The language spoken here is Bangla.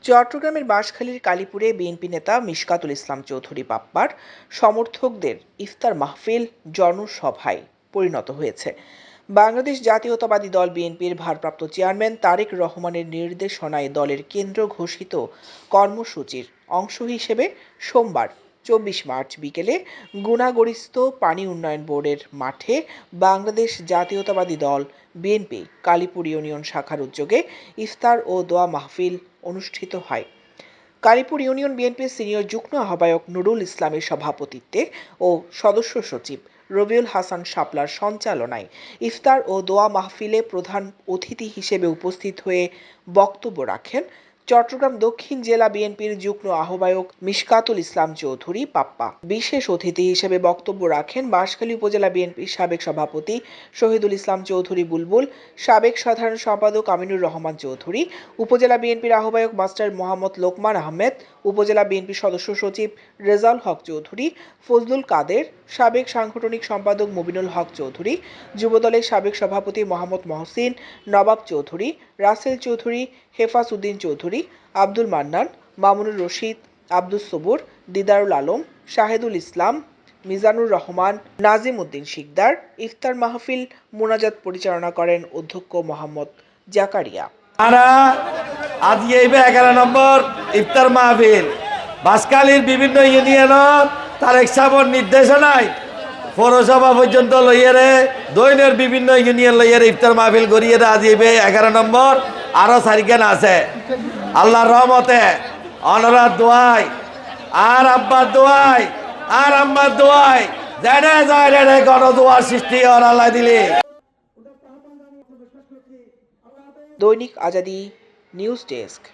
চট্টগ্রামের বাঁশখালীর কালীপুরে বিএনপি নেতা মিশকাতুল ইসলাম চৌধুরী পাপ্পার সমর্থকদের ইফতার মাহফিল জনসভায় পরিণত হয়েছে। বাংলাদেশ জাতীয়তাবাদী দল বিএনপির ভারপ্রাপ্ত চেয়ারম্যান তারেক রহমানের নির্দেশনায় দলের কেন্দ্র ঘোষিত কর্মসূচির অংশ হিসেবে সোমবার ২৪ মার্চ বিকেলে গুণাগড়িস্থ পানি উন্নয়ন বোর্ডের মাঠে বাংলাদেশ জাতীয়তাবাদী দল বিএনপি কালীপুর ইউনিয়ন শাখার উদ্যোগে ইফতার ও দোয়া মাহফিল অনুষ্ঠিত হয়। কালীপুর ইউনিয়ন বিএনপির সিনিয়র যুগ্ম আহ্বায়ক নুরুল ইসলামের সভাপতিত্বে ও সদস্য সচিব রবিউল হাসান শাপলার সঞ্চালনায় ইফতার ও দোয়া মাহফিলে প্রধান অতিথি হিসেবে উপস্থিত হয়ে বক্তব্য রাখেন চট্টগ্রাম দক্ষিণ জেলা বিএনপির যুগ্ম আহ্বায়ক মিশকাতুল ইসলাম চৌধুরী পাপ্পা। বিশেষ অতিথি হিসেবে বক্তব্য রাখেন বাঁশখালী উপজেলা বিএনপির সাবেক সভাপতি শহীদুল ইসলাম চৌধুরী বুলবুল, সাবেক সাধারণ সম্পাদক আমিনুর রহমান চৌধুরী, উপজেলা বিএনপির আহ্বায়ক মাস্টার মোহাম্মদ লোকমান আহমেদ, উপজেলা বিএনপির সদস্য সচিব রেজাউল হক চৌধুরী, ফজলুল কাদের, সাবেক সাংগঠনিক সম্পাদক মুবিনুল হক চৌধুরী, যুবদলের সাবেক সভাপতি মোহাম্মদ মহসিন, নবাব চৌধুরী, রাসেল চৌধুরী, হেফাজ উদ্দিন চৌধুরী, আব্দুল মান্নান, মামুনুর রশিদ, আব্দুস সবুর, দিদারুল আলম, শাহেদুল ইসলাম, মিজানুর রহমান, নাজিম উদ্দিন শিকদার। ইফতার মাহফিল মোনাজাত পরিচালনা করেন অধ্যক্ষ মোহাম্মদ জাকারিয়া। আজ এই 11 নম্বর ইফতার মাহফিল বাঁশখালীর বিভিন্ন ইউনিয়নত তারেক সাহেবের নির্দেশনায় পৌরসভা পর্যন্ত লইয়ারে দৈনের বিভিন্ন ইউনিয়ন লইয়ারে ইফতার মাহফিল করিয়ে আজ এই 11 নম্বর আরো সারিখান আছে। আল্লাহর রহমতে অনরাত দোয়াই আর আব্বার দোয়াই আর আম্মার দোয়াই জেনে যায় গণ দোয়ার সৃষ্টি আর আল্লাহ দিলে। দৈনিক আজাদী নিউজ ডেস্ক।